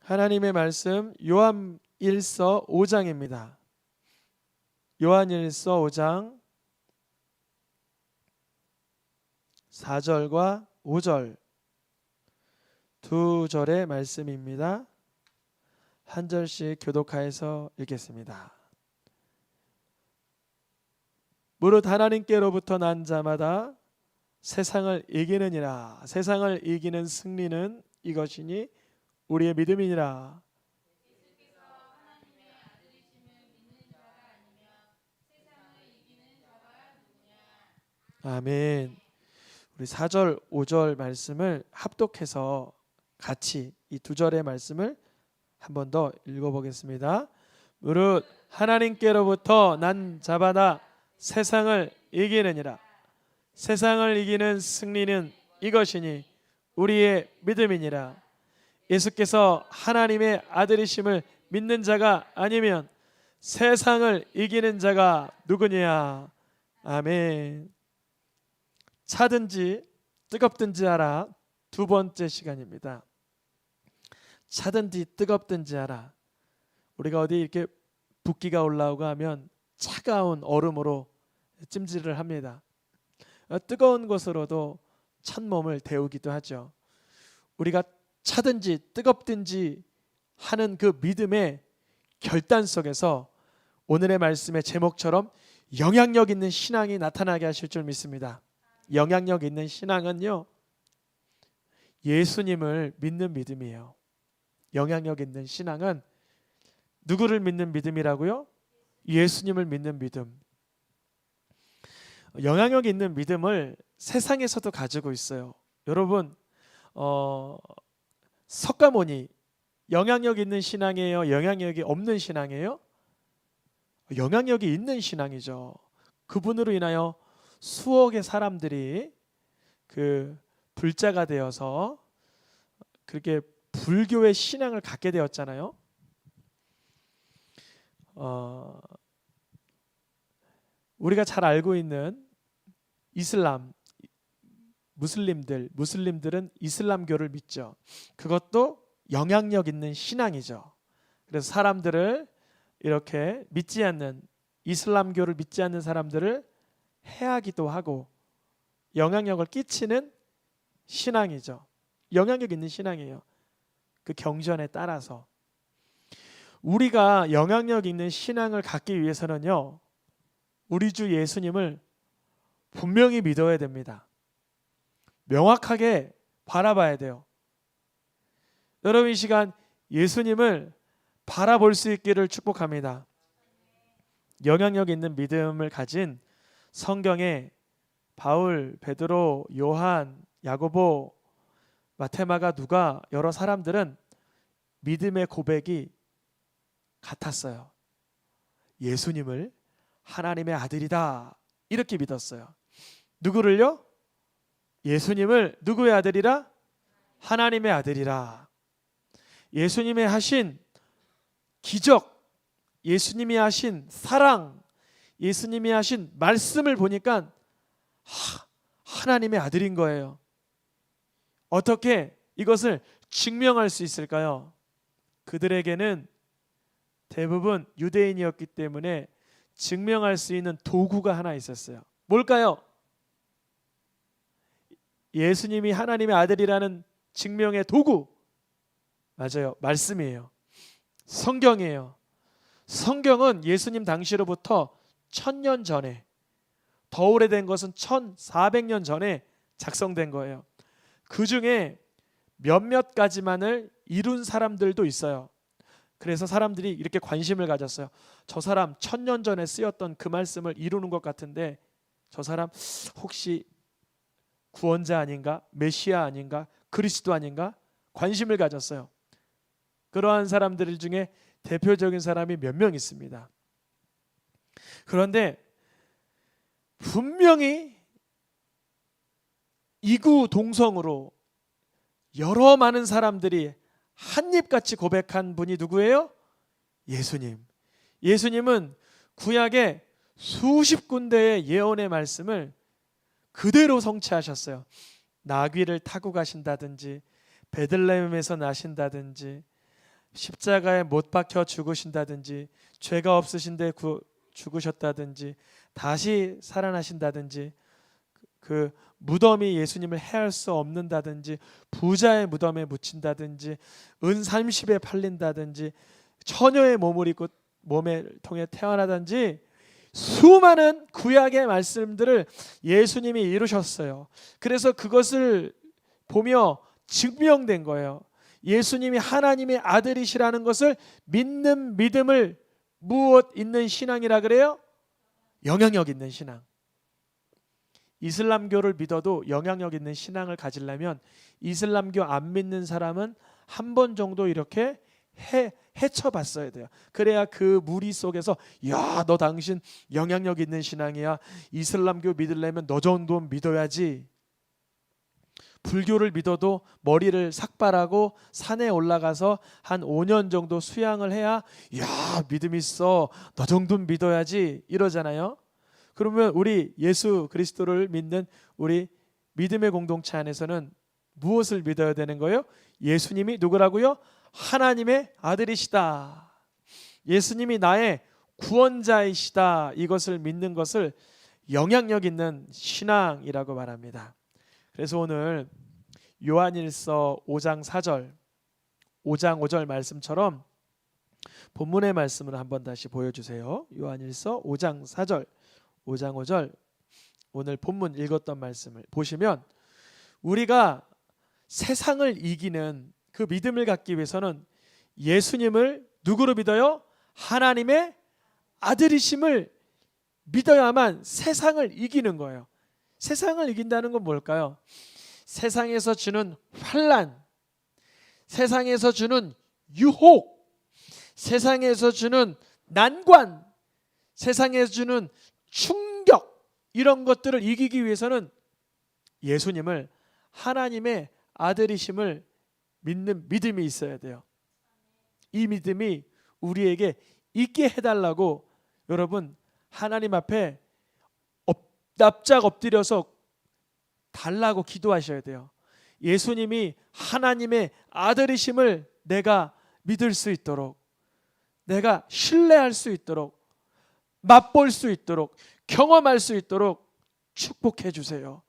하나님의 말씀 요한 1서 5장입니다. 요한 1서 5장 4절과 5절 두 절의 말씀입니다. 한 절씩 교독하여서 읽겠습니다. 무릇 하나님께로부터 난 자마다 세상을 이기느니라. 세상을 이기는 승리는 이것이니 우리의 믿음이니라. 아멘. 우리 4절 5절 말씀을 합독해서 같이 이 두 절의 말씀을 한 번 더 읽어보겠습니다. 무릇 하나님께로부터 난 자마다 세상을 이기느니라. 세상을 이기는 승리는 이것이니 우리의 믿음이니라. 예수께서 하나님의 아들이심을 믿는 자가 아니면 세상을 이기는 자가 누구냐. 아멘. 차든지 뜨겁든지 알아. 두 번째 시간입니다. 차든지 뜨겁든지 알아. 우리가 어디 이렇게 붓기가 올라오고 하면 차가운 얼음으로 찜질을 합니다. 뜨거운 것으로도 찬몸을 데우기도 하죠. 우리가 차든지 뜨겁든지 하는 그 믿음의 결단 속에서 오늘의 말씀의 제목처럼 영향력 있는 신앙이 나타나게 하실 줄 믿습니다. 영향력 있는 신앙은요, 예수님을 믿는 믿음이에요. 영향력 있는 신앙은 누구를 믿는 믿음이라고요? 예수님을 믿는 믿음. 영향력 있는 믿음을 세상에서도 가지고 있어요. 여러분, 석가모니 영향력 있는 신앙이에요? 영향력이 없는 신앙이에요? 영향력이 있는 신앙이죠. 그분으로 인하여 수억의 사람들이 그 불자가 되어서 그렇게 불교의 신앙을 갖게 되었잖아요. 우리가 잘 알고 있는 이슬람, 무슬림들은 이슬람교를 믿죠. 그것도 영향력 있는 신앙이죠. 그래서 사람들을 이렇게 믿지 않는, 이슬람교를 믿지 않는 사람들을 해하기도 하고 영향력을 끼치는 신앙이죠. 영향력 있는 신앙이에요. 그 경전에 따라서 우리가 영향력 있는 신앙을 갖기 위해서는요, 우리 주 예수님을 분명히 믿어야 됩니다. 명확하게 바라봐야 돼요. 여러분, 이 시간 예수님을 바라볼 수 있기를 축복합니다. 영향력 있는 믿음을 가진 성경에 바울, 베드로, 요한, 야고보, 마테마가, 누가, 여러 사람들은 믿음의 고백이 같았어요. 예수님을 하나님의 아들이다, 이렇게 믿었어요. 누구를요? 예수님을 누구의 아들이라? 하나님의 아들이라. 예수님이 하신 기적, 예수님이 하신 사랑, 예수님이 하신 말씀을 보니까 하나님의 아들인 거예요. 어떻게 이것을 증명할 수 있을까요? 그들에게는 대부분 유대인이었기 때문에 증명할 수 있는 도구가 하나 있었어요. 뭘까요? 예수님이 하나님의 아들이라는 증명의 도구, 맞아요, 말씀이에요. 성경이에요. 성경은 예수님 당시로부터 1000년 전에, 더 오래된 것은 1400년 전에 작성된 거예요. 그 중에 몇몇 가지만을 이룬 사람들도 있어요. 그래서 사람들이 이렇게 관심을 가졌어요. 저 사람 1000년 전에 쓰였던 그 말씀을 이루는 것 같은데 저 사람 혹시 구원자 아닌가? 메시아 아닌가? 그리스도 아닌가? 관심을 가졌어요. 그러한 사람들 중에 대표적인 사람이 몇 명 있습니다. 그런데 분명히 이구동성으로 여러 많은 사람들이 한입같이 고백한 분이 누구예요? 예수님. 예수님은 구약의 수십 군데의 예언의 말씀을 그대로 성취하셨어요. 나귀를 타고 가신다든지, 베들레헴에서 나신다든지, 십자가에 못 박혀 죽으신다든지, 죄가 없으신데 죽으셨다든지, 다시 살아나신다든지, 그 무덤이 예수님을 해할 수 없는다든지, 부자의 무덤에 묻힌다든지, 은 30에 팔린다든지, 처녀의 몸을 입고 몸에 통해 태어나든지, 수많은 구약의 말씀들을 예수님이 이루셨어요. 그래서 그것을 보며 증명된 거예요. 예수님이 하나님의 아들이시라는 것을 믿는 믿음을 무엇 있는 신앙이라 그래요? 영향력 있는 신앙. 이슬람교를 믿어도 영향력 있는 신앙을 가지려면 이슬람교 안 믿는 사람은 한 번 정도 이렇게 헤쳐봤어야 돼요. 그래야 그 무리 속에서 야, 너 당신 영향력 있는 신앙이야. 이슬람교 믿으려면 너 정도 믿어야지. 불교를 믿어도 머리를 삭발하고 산에 올라가서 한 5년 정도 수양을 해야 야, 믿음 있어. 너 정도는 믿어야지. 이러잖아요. 그러면 우리 예수 그리스도를 믿는 우리 믿음의 공동체 안에서는 무엇을 믿어야 되는 거예요? 예수님이 누구라고요? 하나님의 아들이시다. 예수님이 나의 구원자이시다. 이것을 믿는 것을 영향력 있는 신앙이라고 말합니다. 그래서 오늘 요한일서 5장 4절, 5장 5절 말씀처럼 본문의 말씀을 한번 다시 보여주세요. 요한일서 5장 4절, 5장 5절, 오늘 본문 읽었던 말씀을 보시면 우리가 세상을 이기는 그 믿음을 갖기 위해서는 예수님을 누구로 믿어요? 하나님의 아들이심을 믿어야만 세상을 이기는 거예요. 세상을 이긴다는 건 뭘까요? 세상에서 주는 환난, 세상에서 주는 유혹, 세상에서 주는 난관, 세상에서 주는 충격, 이런 것들을 이기기 위해서는 예수님을 하나님의 아들이심을 믿는 믿음이 있어야 돼요. 이 믿음이 우리에게 있게 해달라고 여러분 하나님 앞에 납작 엎드려서 달라고 기도하셔야 돼요. 예수님이 하나님의 아들이심을 내가 믿을 수 있도록, 내가 신뢰할 수 있도록, 맛볼 수 있도록, 경험할 수 있도록 축복해 주세요.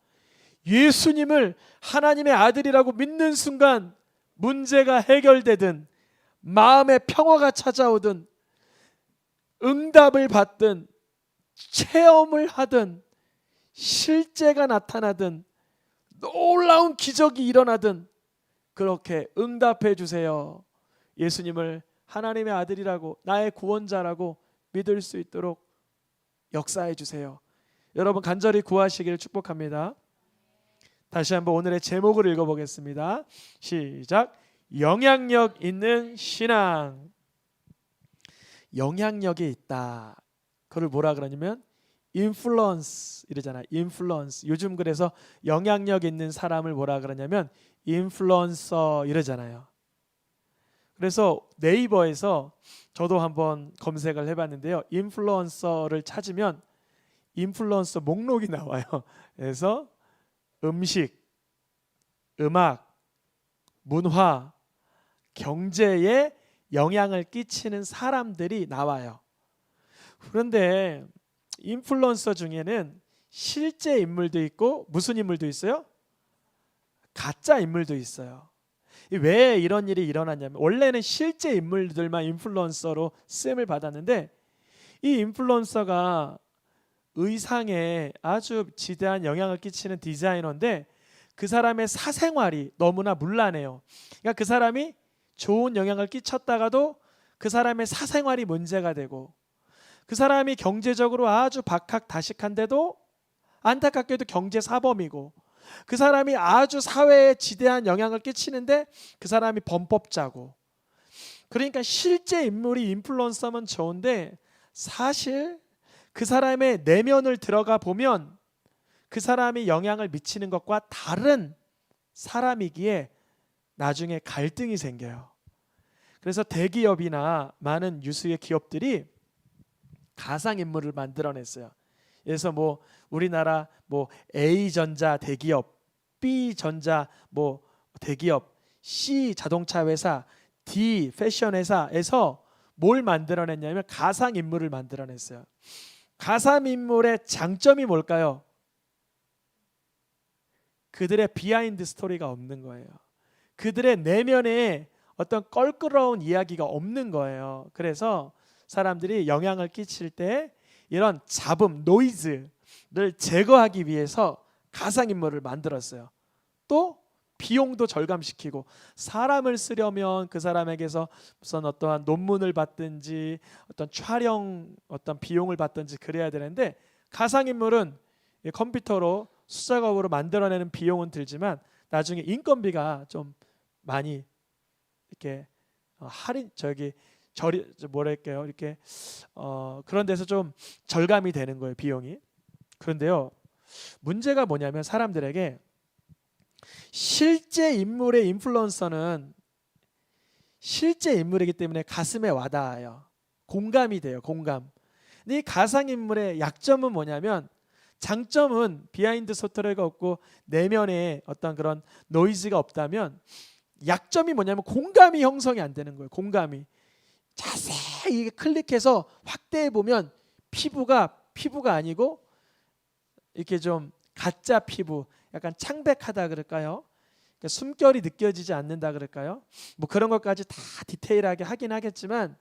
예수님을 하나님의 아들이라고 믿는 순간 문제가 해결되든 마음의 평화가 찾아오든 응답을 받든 체험을 하든 실제가 나타나든 놀라운 기적이 일어나든 그렇게 응답해 주세요. 예수님을 하나님의 아들이라고, 나의 구원자라고 믿을 수 있도록 역사해 주세요. 여러분 간절히 구하시기를 축복합니다. 다시 한번 오늘의 제목을 읽어보겠습니다. 시작. 영향력 있는 신앙. 영향력이 있다. 그걸 뭐라 그러냐면 인플루언스 이러잖아. 인플루언스. 요즘 그래서 영향력 있는 사람을 뭐라 그러냐면 인플루언서 이러잖아요. 그래서 네이버에서 저도 한번 검색을 해봤는데요. 인플루언서를 찾으면 인플루언서 목록이 나와요. 그래서 음식, 음악, 문화, 경제에 영향을 끼치는 사람들이 나와요. 그런데 인플루언서 중에는 실제 인물도 있고 무슨 인물도 있어요? 가짜 인물도 있어요. 왜 이런 일이 일어났냐면 원래는 실제 인물들만 인플루언서로 쓰임을 받았는데 이 인플루언서가 의상에 아주 지대한 영향을 끼치는 디자이너인데 그 사람의 사생활이 너무나 문란해요. 그러니까 그 사람이 좋은 영향을 끼쳤다가도 그 사람의 사생활이 문제가 되고 그 사람이 경제적으로 아주 박학다식한데도 안타깝게도 경제사범이고 그 사람이 아주 사회에 지대한 영향을 끼치는데 그 사람이 범법자고 그러니까 실제 인물이 인플루언서면 좋은데 사실 그 사람의 내면을 들어가 보면 그 사람이 영향을 미치는 것과 다른 사람이기에 나중에 갈등이 생겨요. 그래서 대기업이나 많은 유수의 기업들이 가상인물을 만들어냈어요. 그래서 뭐 우리나라 뭐 A전자 대기업, B전자 뭐 대기업, C 자동차 회사, D 패션 회사에서 뭘 만들어냈냐면 가상 인물을 만들어냈어요. 가상 인물의 장점이 뭘까요? 그들의 비하인드 스토리가 없는 거예요. 그들의 내면에 어떤 껄끄러운 이야기가 없는 거예요. 그래서 사람들이 영향을 끼칠 때 이런 잡음, 노이즈를 제거하기 위해서 가상인물을 만들었어요. 또 비용도 절감시키고, 사람을 쓰려면 그 사람에게서 무슨 어떠한 논문을 받든지 어떤 촬영 어떤 비용을 받든지 그래야 되는데, 가상인물은 컴퓨터로 수작업으로 만들어내는 비용은 들지만 나중에 인건비가 좀 많이 이렇게 할인 뭐랄까요, 이렇게 그런 데서 좀 절감이 되는 거예요, 비용이. 그런데요, 문제가 뭐냐면 사람들에게 실제 인물의 인플루언서는 실제 인물이기 때문에 가슴에 와닿아요. 공감이 돼요, 공감. 근데 이 가상인물의 약점은 뭐냐면, 장점은 비하인드 스토리가 없고 내면에 어떤 그런 노이즈가 없다면, 약점이 뭐냐면 공감이 형성이 안 되는 거예요. 공감이 자세히 클릭해서 확대해 보면 피부가 아니고 이렇게 좀 가짜 피부, 약간 창백하다 그럴까요? 그러니까 숨결이 느껴지지 않는다 그럴까요? 뭐 그런 것까지 다 디테일하게 하긴 하겠지만,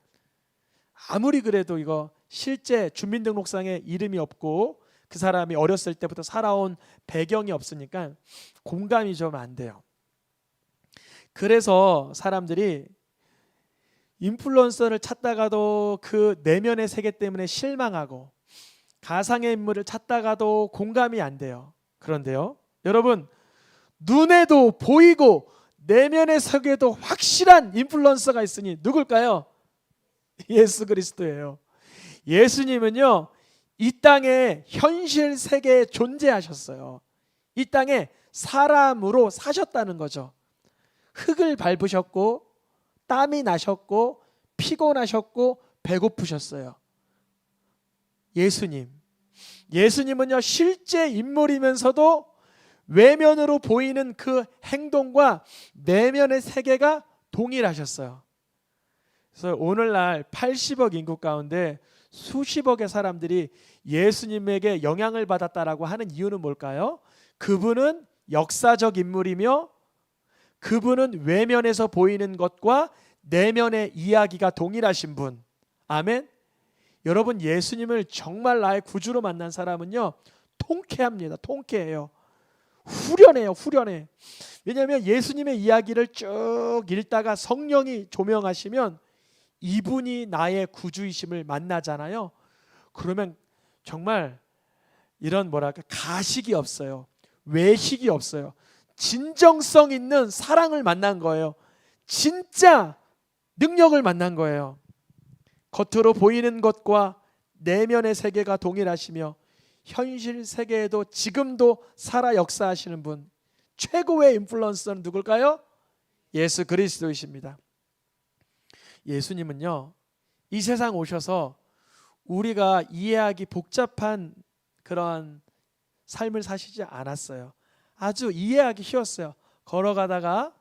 아무리 그래도 이거 실제 주민등록상에 이름이 없고 그 사람이 어렸을 때부터 살아온 배경이 없으니까 공감이 좀 안 돼요. 그래서 사람들이 인플루언서를 찾다가도 그 내면의 세계 때문에 실망하고, 가상의 인물을 찾다가도 공감이 안 돼요. 그런데요, 여러분, 눈에도 보이고 내면의 세계에도 확실한 인플루언서가 있으니 누굴까요? 예수 그리스도예요. 예수님은요, 이 땅의 현실 세계에 존재하셨어요. 이 땅에 사람으로 사셨다는 거죠. 흙을 밟으셨고 땀이 나셨고 피곤하셨고 배고프셨어요. 예수님은요, 실제 인물이면서도 외면으로 보이는 그 행동과 내면의 세계가 동일하셨어요. 그래서 오늘날 80억 인구 가운데 수십억의 사람들이 예수님에게 영향을 받았다라고 하는 이유는 뭘까요? 그분은 역사적 인물이며 그분은 외면에서 보이는 것과 내면의 이야기가 동일하신 분. 아멘. 여러분, 예수님을 정말 나의 구주로 만난 사람은요, 통쾌합니다. 통쾌해요. 후련해요. 후련해. 왜냐하면 예수님의 이야기를 쭉 읽다가 성령이 조명하시면 이분이 나의 구주이심을 만나잖아요. 그러면 정말 이런 뭐랄까, 가식이 없어요. 외식이 없어요. 진정성 있는 사랑을 만난 거예요. 진짜 능력을 만난 거예요. 겉으로 보이는 것과 내면의 세계가 동일하시며 현실 세계에도 지금도 살아 역사하시는 분, 최고의 인플루언서는 누굴까요? 예수 그리스도이십니다. 예수님은요, 이 세상 오셔서 우리가 이해하기 복잡한 그런 삶을 사시지 않았어요. 아주 이해하기 쉬웠어요. 걸어가다가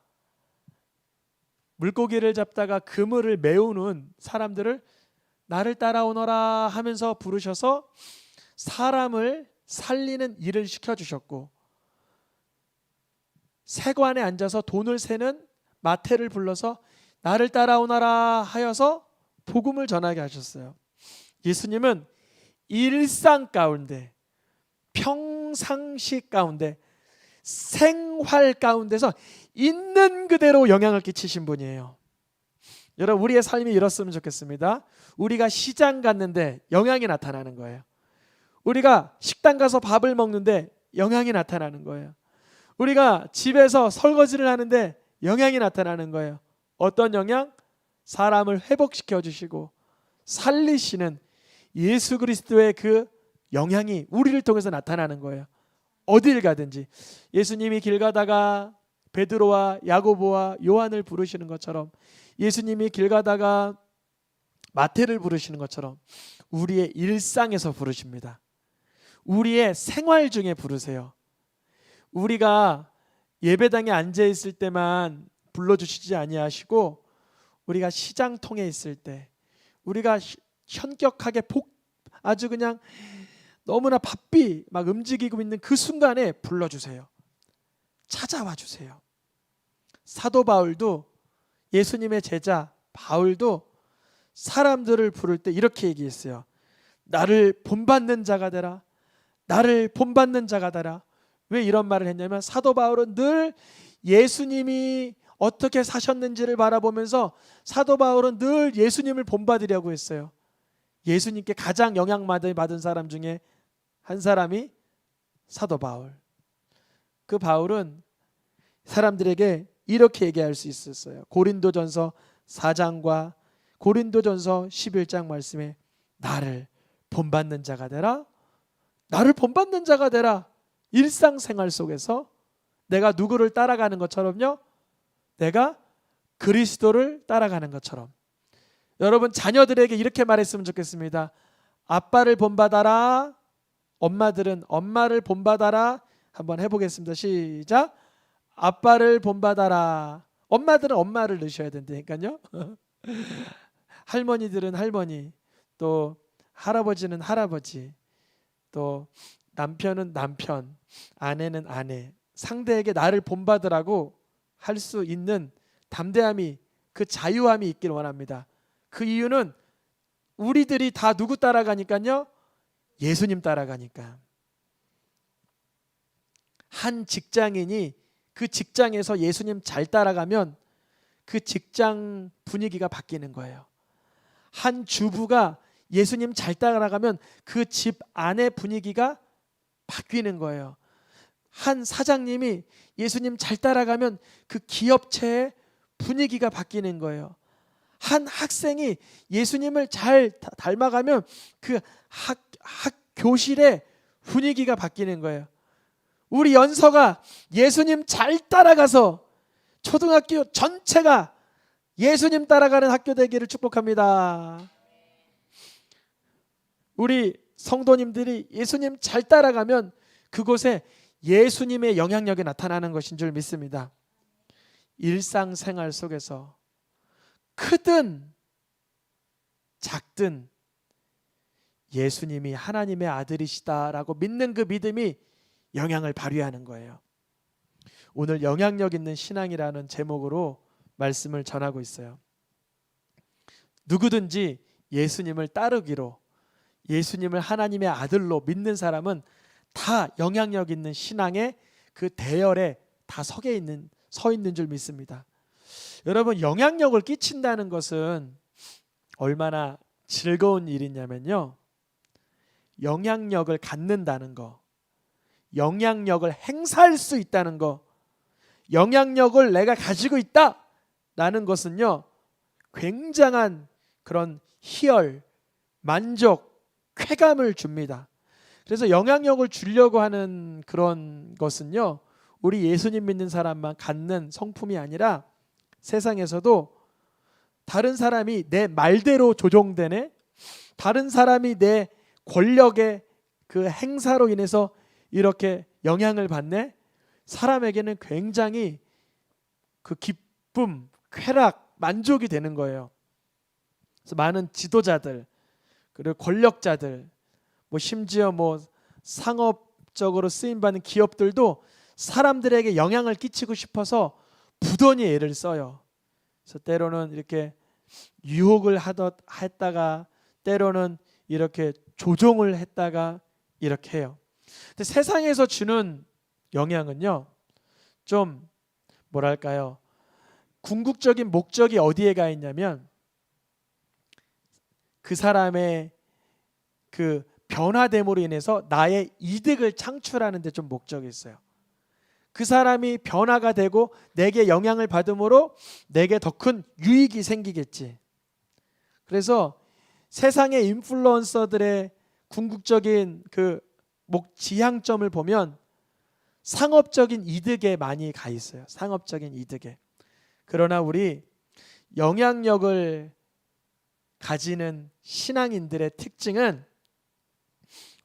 물고기를 잡다가 그물을 메우는 사람들을 나를 따라오너라 하면서 부르셔서 사람을 살리는 일을 시켜주셨고, 세관에 앉아서 돈을 세는 마태를 불러서 나를 따라오너라 하여서 복음을 전하게 하셨어요. 예수님은 일상 가운데, 평상시 가운데, 생활 가운데서 있는 그대로 영향을 끼치신 분이에요. 여러분, 우리의 삶이 이렇으면 좋겠습니다. 우리가 시장 갔는데 영향이 나타나는 거예요. 우리가 식당 가서 밥을 먹는데 영향이 나타나는 거예요. 우리가 집에서 설거지를 하는데 영향이 나타나는 거예요. 어떤 영향? 사람을 회복시켜 주시고 살리시는 예수 그리스도의 그 영향이 우리를 통해서 나타나는 거예요. 어딜 가든지. 예수님이 길 가다가 베드로와 야고보와 요한을 부르시는 것처럼, 예수님이 길 가다가 마태를 부르시는 것처럼 우리의 일상에서 부르십니다. 우리의 생활 중에 부르세요. 우리가 예배당에 앉아 있을 때만 불러주시지 아니하시고 우리가 시장통에 있을 때, 우리가 현격하게 아주 그냥 너무나 바삐 막 움직이고 있는 그 순간에 불러주세요. 찾아와 주세요. 사도 바울도, 예수님의 제자 바울도 사람들을 부를 때 이렇게 얘기했어요. 나를 본받는 자가 되라. 나를 본받는 자가 되라. 왜 이런 말을 했냐면, 사도 바울은 늘 예수님이 어떻게 사셨는지를 바라보면서 사도 바울은 늘 예수님을 본받으려고 했어요. 예수님께 가장 영향받은 사람 중에 한 사람이 사도 바울. 그 바울은 사람들에게 이렇게 얘기할 수 있었어요. 고린도전서 4장과 고린도전서 11장 말씀에 나를 본받는 자가 되라. 나를 본받는 자가 되라. 일상생활 속에서 내가 누구를 따라가는 것처럼요, 내가 그리스도를 따라가는 것처럼. 여러분, 자녀들에게 이렇게 말했으면 좋겠습니다. 아빠를 본받아라. 엄마들은 엄마를 본받아라. 한번 해보겠습니다. 시작. 아빠를 본받아라. 엄마들은 엄마를 넣으셔야 된다니까요. 할머니들은 할머니, 또 할아버지는 할아버지, 또 남편은 남편, 아내는 아내, 상대에게 나를 본받으라고 할 수 있는 담대함이, 그 자유함이 있길 원합니다. 그 이유는 우리들이 다 누구 따라가니까요? 예수님 따라가니까. 한 직장인이 그 직장에서 예수님 잘 따라가면 그 직장 분위기가 바뀌는 거예요. 한 주부가 예수님 잘 따라가면 그 집 안의 분위기가 바뀌는 거예요. 한 사장님이 예수님 잘 따라가면 그 기업체의 분위기가 바뀌는 거예요. 한 학생이 예수님을 잘 닮아가면 그 교실의 분위기가 바뀌는 거예요. 우리 연서가 예수님 잘 따라가서 초등학교 전체가 예수님 따라가는 학교 되기를 축복합니다. 우리 성도님들이 예수님 잘 따라가면 그곳에 예수님의 영향력이 나타나는 것인 줄 믿습니다. 일상생활 속에서 크든 작든 예수님이 하나님의 아들이시다라고 믿는 그 믿음이 영향을 발휘하는 거예요. 오늘 영향력 있는 신앙이라는 제목으로 말씀을 전하고 있어요. 누구든지 예수님을 따르기로, 예수님을 하나님의 아들로 믿는 사람은 다 영향력 있는 신앙의 그 대열에 다 서 있는 줄 믿습니다. 여러분, 영향력을 끼친다는 것은 얼마나 즐거운 일이냐면요, 영향력을 갖는다는 거, 영향력을 행사할 수 있다는 거, 영향력을 내가 가지고 있다라는 것은요, 굉장한 그런 희열, 만족, 쾌감을 줍니다. 그래서 영향력을 주려고 하는 그런 것은요, 우리 예수님 믿는 사람만 갖는 성품이 아니라 세상에서도 다른 사람이 내 말대로 조종되네, 다른 사람이 내 권력의 그 행사로 인해서 이렇게 영향을 받네, 사람에게는 굉장히 그 기쁨, 쾌락, 만족이 되는 거예요. 그래서 많은 지도자들, 그리고 권력자들, 심지어 상업적으로 쓰임받는 기업들도 사람들에게 영향을 끼치고 싶어서 부단히 애를 써요. 그래서 때로는 이렇게 유혹을 했다가, 때로는 이렇게 조종을 했다가 이렇게 해요. 근데 세상에서 주는 영향은요, 좀 뭐랄까요, 궁극적인 목적이 어디에 가 있냐면 그 사람의 그 변화됨으로 인해서 나의 이득을 창출하는 데 좀 목적이 있어요. 그 사람이 변화가 되고 내게 영향을 받음으로 내게 더 큰 유익이 생기겠지. 그래서 세상의 인플루언서들의 궁극적인 그 지향점을 보면 상업적인 이득에 많이 가 있어요. 상업적인 이득에. 그러나 우리 영향력을 가지는 신앙인들의 특징은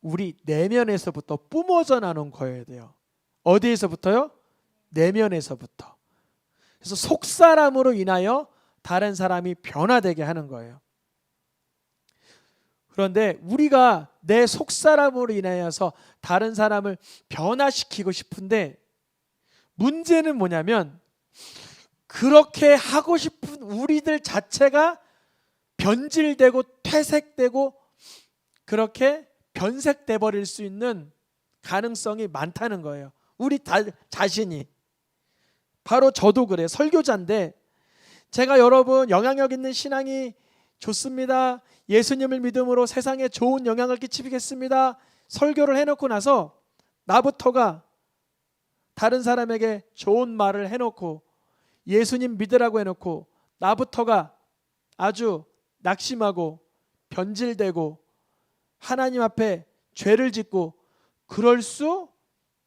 우리 내면에서부터 뿜어져 나오는 거여야 돼요. 어디에서부터요? 내면에서부터. 그래서 속사람으로 인하여 다른 사람이 변화되게 하는 거예요. 그런데 우리가 내 속사람으로 인하여서 다른 사람을 변화시키고 싶은데 문제는 뭐냐면 그렇게 하고 싶은 우리들 자체가 변질되고 퇴색되고 그렇게 변색돼 버릴 수 있는 가능성이 많다는 거예요. 우리 자신이. 바로 저도 그래요. 설교자인데 제가 여러분 영향력 있는 신앙이 좋습니다. 예수님을 믿음으로 세상에 좋은 영향을 끼치겠습니다. 설교를 해놓고 나서 나부터가 다른 사람에게 좋은 말을 해놓고 예수님 믿으라고 해놓고 나부터가 아주 낙심하고 변질되고 하나님 앞에 죄를 짓고 그럴 수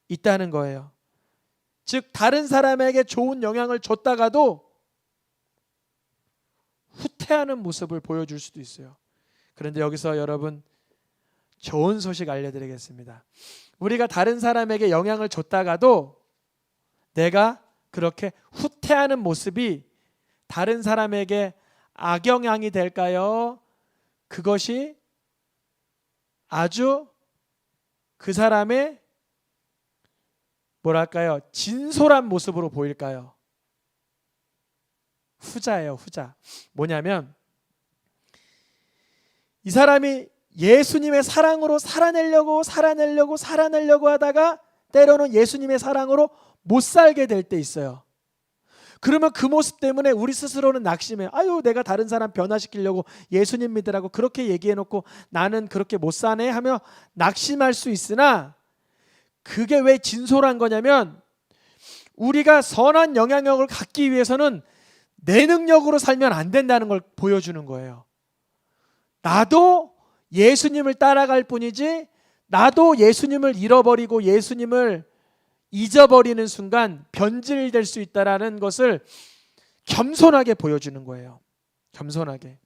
있다는 거예요. 즉 다른 사람에게 좋은 영향을 줬다가도 후퇴하는 모습을 보여줄 수도 있어요. 그런데 여기서 여러분 좋은 소식 알려드리겠습니다. 우리가 다른 사람에게 영향을 줬다가도 내가 그렇게 후퇴하는 모습이 다른 사람에게 악영향이 될까요? 그것이 아주 그 사람의 뭐랄까요? 진솔한 모습으로 보일까요? 후자예요, 후자. 뭐냐면 이 사람이 예수님의 사랑으로 살아내려고 하다가 때로는 예수님의 사랑으로 못 살게 될 때 있어요. 그러면 그 모습 때문에 우리 스스로는 낙심해. 아유, 내가 다른 사람 변화시키려고 예수님 믿으라고 그렇게 얘기해놓고 나는 그렇게 못 사네 하며 낙심할 수 있으나 그게 왜 진솔한 거냐면 우리가 선한 영향력을 갖기 위해서는 내 능력으로 살면 안 된다는 걸 보여주는 거예요. 나도 예수님을 따라갈 뿐이지 나도 예수님을 잃어버리고 예수님을 잊어버리는 순간 변질될 수 있다는 것을 겸손하게 보여주는 거예요. 겸손하게.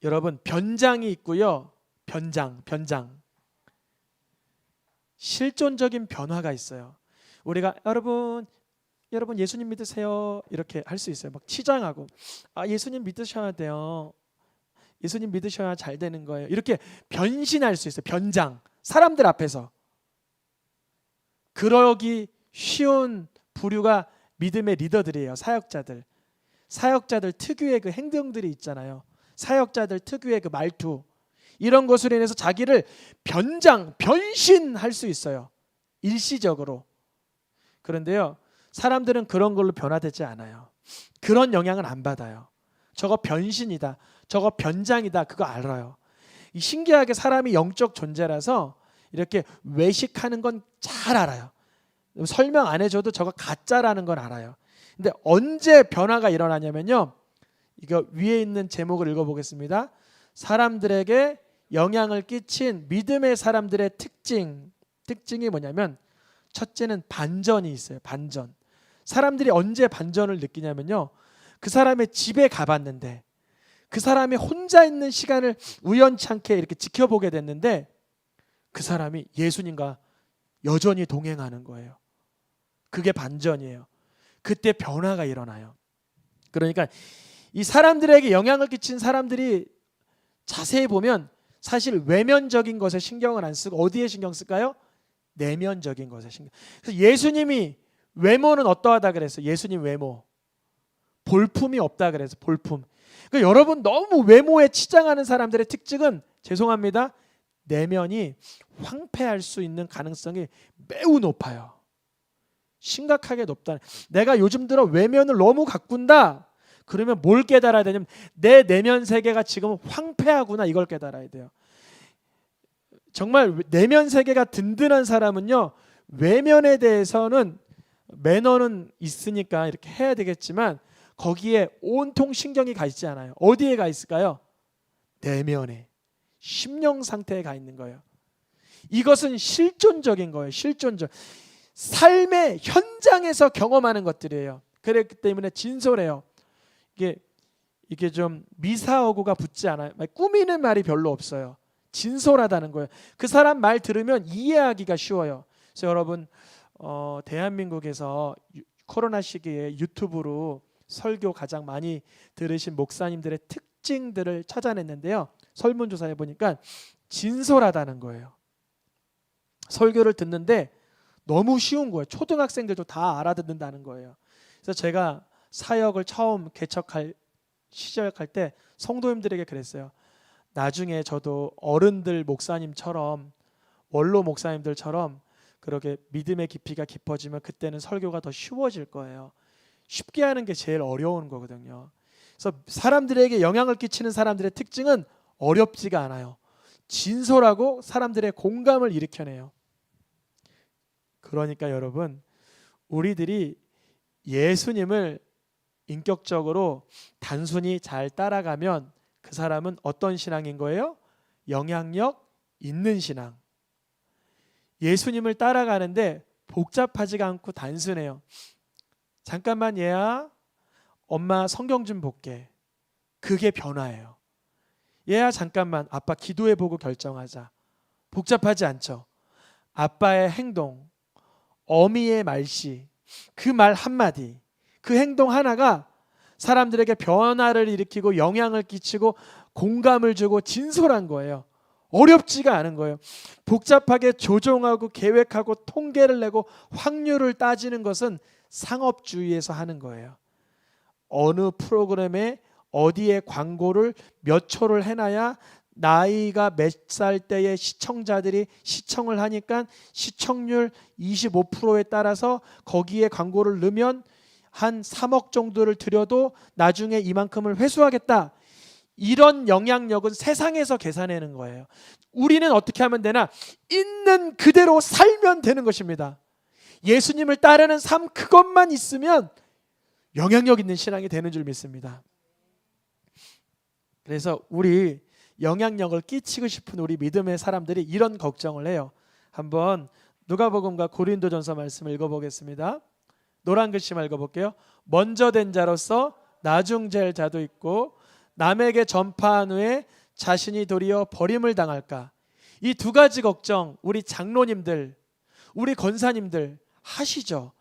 여러분 변장이 있고요. 변장. 실존적인 변화가 있어요. 우리가 여러분 예수님 믿으세요 이렇게 할 수 있어요. 막 치장하고 예수님 믿으셔야 돼요. 예수님 믿으셔야 잘 되는 거예요. 이렇게 변신할 수 있어요. 변장. 사람들 앞에서. 그러기 쉬운 부류가 믿음의 리더들이에요. 사역자들 특유의 그 행동들이 있잖아요. 사역자들 특유의 그 말투. 이런 것으로 인해서 자기를 변신할 수 있어요. 일시적으로. 그런데요. 사람들은 그런 걸로 변화되지 않아요. 그런 영향을 안 받아요. 저거 변신이다. 저거 변장이다. 그거 알아요. 신기하게 사람이 영적 존재라서 이렇게 외식하는 건 잘 알아요. 설명 안 해줘도 저거 가짜라는 건 알아요. 근데 언제 변화가 일어나냐면요. 이거 위에 있는 제목을 읽어보겠습니다. 사람들에게 영향을 끼친 믿음의 사람들의 특징이 뭐냐면 첫째는 반전이 있어요. 반전. 사람들이 언제 반전을 느끼냐면요. 그 사람의 집에 가봤는데 그 사람이 혼자 있는 시간을 우연찮게 이렇게 지켜보게 됐는데 그 사람이 예수님과 여전히 동행하는 거예요. 그게 반전이에요. 그때 변화가 일어나요. 그러니까 이 사람들에게 영향을 끼친 사람들이 자세히 보면 사실 외면적인 것에 신경을 안 쓰고 어디에 신경 쓸까요? 내면적인 것에 신경. 그래서 예수님이 외모는 어떠하다 그랬어요? 예수님 외모. 볼품이 없다 그래서 볼품. 그러니까 여러분 너무 외모에 치장하는 사람들의 특징은 죄송합니다. 내면이 황폐할 수 있는 가능성이 매우 높아요. 심각하게 높다. 내가 요즘 들어 외면을 너무 가꾼다. 그러면 뭘 깨달아야 되냐면 내 내면 세계가 지금 황폐하구나 이걸 깨달아야 돼요. 정말 내면 세계가 든든한 사람은요. 외면에 대해서는 매너는 있으니까 이렇게 해야 되겠지만 거기에 온통 신경이 가 있지 않아요. 어디에 가 있을까요? 내면에. 심령 상태에 가 있는 거예요. 이것은 실존적인 거예요. 실존적. 삶의 현장에서 경험하는 것들이에요. 그렇기 때문에 진솔해요. 이게 좀 미사오구가 붙지 않아요. 꾸미는 말이 별로 없어요. 진솔하다는 거예요. 그 사람 말 들으면 이해하기가 쉬워요. 그래서 여러분 대한민국에서 코로나 시기에 유튜브로 설교 가장 많이 들으신 목사님들의 특징들을 찾아냈는데요. 설문조사해 보니까 진솔하다는 거예요. 설교를 듣는데 너무 쉬운 거예요. 초등학생들도 다 알아듣는다는 거예요. 그래서 제가 사역을 처음 개척할 시작할 때 성도님들에게 그랬어요. 나중에 저도 어른들 목사님처럼, 원로 목사님들처럼 그렇게 믿음의 깊이가 깊어지면 그때는 설교가 더 쉬워질 거예요. 쉽게 하는 게 제일 어려운 거거든요. 그래서 사람들에게 영향을 끼치는 사람들의 특징은 어렵지가 않아요. 진솔하고 사람들의 공감을 일으켜내요. 그러니까 여러분, 우리들이 예수님을 인격적으로 단순히 잘 따라가면 그 사람은 어떤 신앙인 거예요? 영향력 있는 신앙. 예수님을 따라가는데 복잡하지가 않고 단순해요. 잠깐만 얘야, 엄마 성경 좀 볼게. 그게 변화예요. 얘야 잠깐만, 아빠 기도해보고 결정하자. 복잡하지 않죠. 아빠의 행동, 어미의 말씨, 그 말 한마디, 그 행동 하나가 사람들에게 변화를 일으키고 영향을 끼치고 공감을 주고 진솔한 거예요. 어렵지가 않은 거예요. 복잡하게 조종하고 계획하고 통계를 내고 확률을 따지는 것은 상업주의에서 하는 거예요. 어느 프로그램에 어디에 광고를 몇 초를 해놔야 나이가 몇 살 때의 시청자들이 시청을 하니까 시청률 25%에 따라서 거기에 광고를 넣으면 한 3억 정도를 들여도 나중에 이만큼을 회수하겠다. 이런 영향력은 세상에서 계산하는 거예요. 우리는 어떻게 하면 되나? 있는 그대로 살면 되는 것입니다. 예수님을 따르는 삶, 그것만 있으면 영향력 있는 신앙이 되는 줄 믿습니다. 그래서 우리 영향력을 끼치고 싶은 우리 믿음의 사람들이 이런 걱정을 해요. 한번 누가복음과 고린도전서 말씀을 읽어보겠습니다. 노란 글씨만 읽어볼게요. 먼저 된 자로서 나중될 자도 있고 남에게 전파한 후에 자신이 도리어 버림을 당할까. 이 두 가지 걱정 우리 장로님들, 우리 권사님들 하시죠.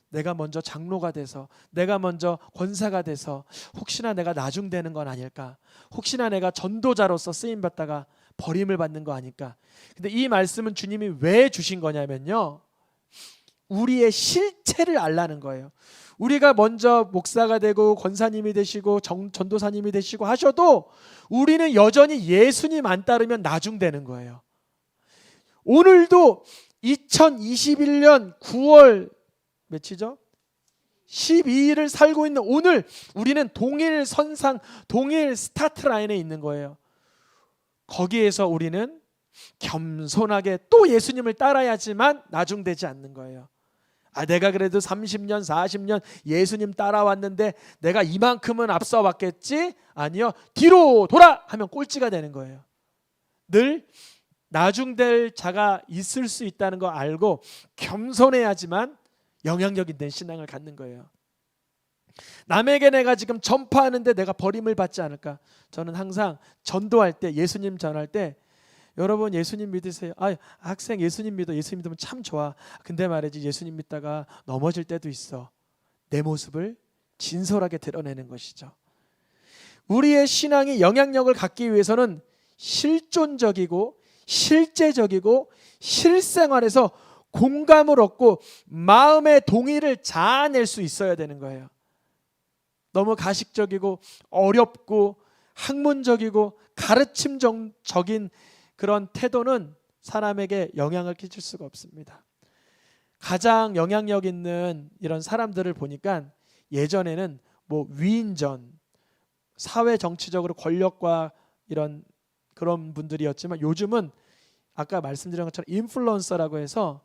내가 먼저 장로가 돼서, 내가 먼저 권사가 돼서 혹시나 내가 나중되는 건 아닐까, 혹시나 내가 전도자로서 쓰임받다가 버림을 받는 거 아닐까. 근데 이 말씀은 주님이 왜 주신 거냐면요, 우리의 실체를 알라는 거예요. 우리가 먼저 목사가 되고 권사님이 되시고 전도사님이 되시고 하셔도 우리는 여전히 예수님 안 따르면 나중되는 거예요. 오늘도 2021년 9월 며칠이죠? 12일을 살고 있는 오늘 우리는 동일 선상, 동일 스타트 라인에 있는 거예요. 거기에서 우리는 겸손하게 또 예수님을 따라야지만 나중되지 않는 거예요. 내가 그래도 30년 40년 예수님 따라왔는데 내가 이만큼은 앞서 왔겠지? 아니요, 뒤로 돌아 하면 꼴찌가 되는 거예요. 늘 나중될 자가 있을 수 있다는 거 알고 겸손해야지만 영향력 있는 신앙을 갖는 거예요. 남에게 내가 지금 전파하는데 내가 버림을 받지 않을까. 저는 항상 전도할 때, 예수님 전할 때, 여러분 예수님 믿으세요. 학생 예수님 믿어. 예수님 믿으면 참 좋아. 근데 말이지, 예수님 믿다가 넘어질 때도 있어. 내 모습을 진솔하게 드러내는 것이죠. 우리의 신앙이 영향력을 갖기 위해서는 실존적이고 실제적이고 실생활에서 공감을 얻고 마음의 동의를 자아낼 수 있어야 되는 거예요. 너무 가식적이고 어렵고 학문적이고 가르침적인 그런 태도는 사람에게 영향을 끼칠 수가 없습니다. 가장 영향력 있는 이런 사람들을 보니까 예전에는 뭐 위인전, 사회 정치적으로 권력과 이런 그런 분들이었지만 요즘은 아까 말씀드린 것처럼 인플루언서라고 해서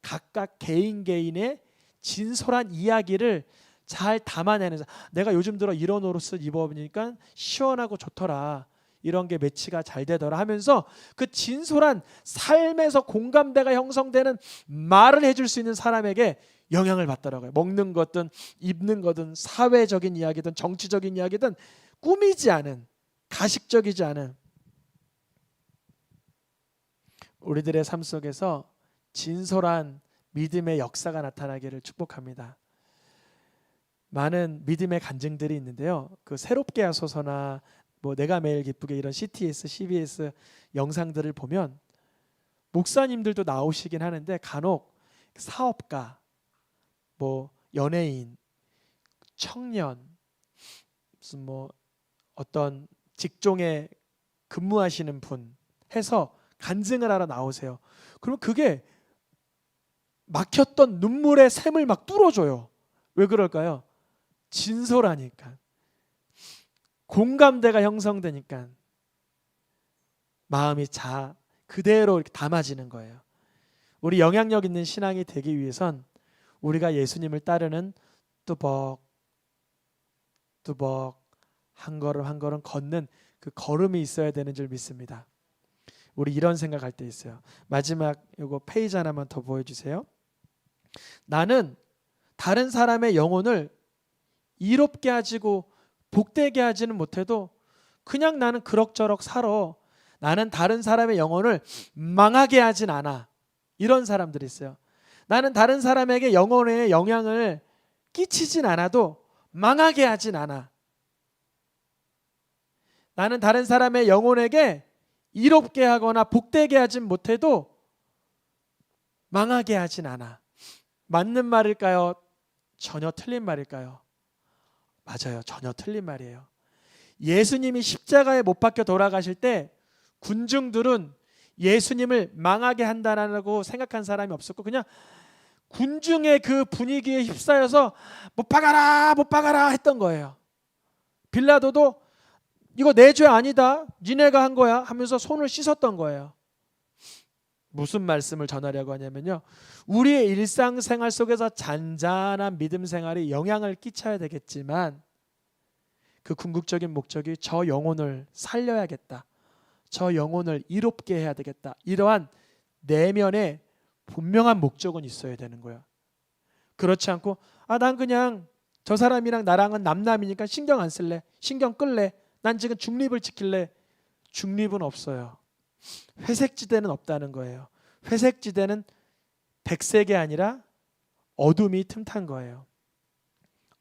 각각 개인의 진솔한 이야기를 잘 담아내는, 내가 요즘 들어 이런 옷을 입어보니까 시원하고 좋더라, 이런 게 매치가 잘 되더라 하면서 그 진솔한 삶에서 공감대가 형성되는 말을 해줄 수 있는 사람에게 영향을 받더라고요. 먹는 거든 입는 거든 사회적인 이야기든 정치적인 이야기든 꾸미지 않은, 가식적이지 않은 우리들의 삶 속에서 진솔한 믿음의 역사가 나타나기를 축복합니다. 많은 믿음의 간증들이 있는데요. 그 새롭게 하소서나 뭐 내가 매일 기쁘게 이런 CTS, CBS 영상들을 보면 목사님들도 나오시긴 하는데 간혹 사업가, 뭐 연예인, 청년, 무슨 뭐 어떤 직종에 근무하시는 분 해서 간증을 하러 나오세요. 그러면 그게 막혔던 눈물의 샘을 막 뚫어줘요. 왜 그럴까요? 진솔하니까, 공감대가 형성되니까 마음이 그대로 이렇게 담아지는 거예요. 우리 영향력 있는 신앙이 되기 위해선 우리가 예수님을 따르는 뚜벅뚜벅 한 걸음 한 걸음 걷는 그 걸음이 있어야 되는 줄 믿습니다. 우리 이런 생각할 때 있어요. 마지막 요거 페이지 하나만 더 보여주세요. 나는 다른 사람의 영혼을 이롭게 하지고 복되게 하지는 못해도 그냥 나는 그럭저럭 살아. 나는 다른 사람의 영혼을 망하게 하진 않아. 이런 사람들이 있어요. 나는 다른 사람에게 영혼에 영향을 끼치진 않아도 망하게 하진 않아. 나는 다른 사람의 영혼에게 이롭게 하거나 복되게 하진 못해도 망하게 하진 않아. 맞는 말일까요? 전혀 틀린 말일까요? 맞아요. 전혀 틀린 말이에요. 예수님이 십자가에 못 박혀 돌아가실 때 군중들은 예수님을 망하게 한다라고 생각한 사람이 없었고 그냥 군중의 그 분위기에 휩싸여서 못 박아라 못 박아라 했던 거예요. 빌라도도 이거 내 죄 아니다, 니네가 한 거야 하면서 손을 씻었던 거예요. 무슨 말씀을 전하려고 하냐면요, 우리의 일상생활 속에서 잔잔한 믿음 생활이 영향을 끼쳐야 되겠지만 그 궁극적인 목적이 저 영혼을 살려야겠다, 저 영혼을 이롭게 해야 되겠다, 이러한 내면의 분명한 목적은 있어야 되는 거예요. 그렇지 않고 난 그냥 저 사람이랑 나랑은 남남이니까 신경 안 쓸래, 신경 끌래, 난 지금 중립을 지킬래. 중립은 없어요. 회색지대는 없다는 거예요. 회색지대는 백색이 아니라 어둠이 틈탄 거예요.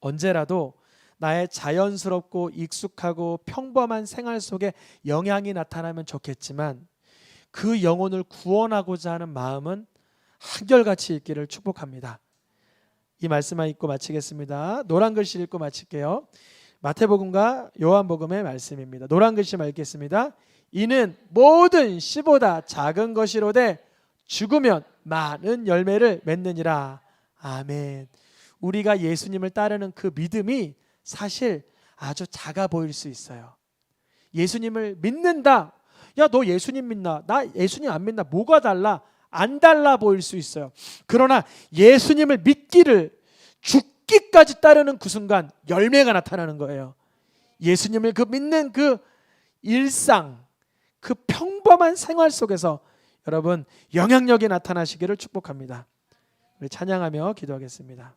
언제라도 나의 자연스럽고 익숙하고 평범한 생활 속에 영향이 나타나면 좋겠지만 그 영혼을 구원하고자 하는 마음은 한결같이 있기를 축복합니다. 이 말씀만 읽고 마치겠습니다. 노란 글씨 읽고 마칠게요. 마태복음과 요한복음의 말씀입니다. 노란 글씨만 읽겠습니다. 이는 모든 씨보다 작은 것이로되 죽으면 많은 열매를 맺느니라. 아멘. 우리가 예수님을 따르는 그 믿음이 사실 아주 작아 보일 수 있어요. 예수님을 믿는다. 야, 너 예수님 믿나? 나 예수님 안 믿나? 뭐가 달라? 안 달라 보일 수 있어요. 그러나 예수님을 믿기를 죽기까지 따르는 그 순간 열매가 나타나는 거예요. 예수님을 그 믿는 그 일상, 그 평범한 생활 속에서 여러분 영향력이 나타나시기를 축복합니다. 우리 찬양하며 기도하겠습니다.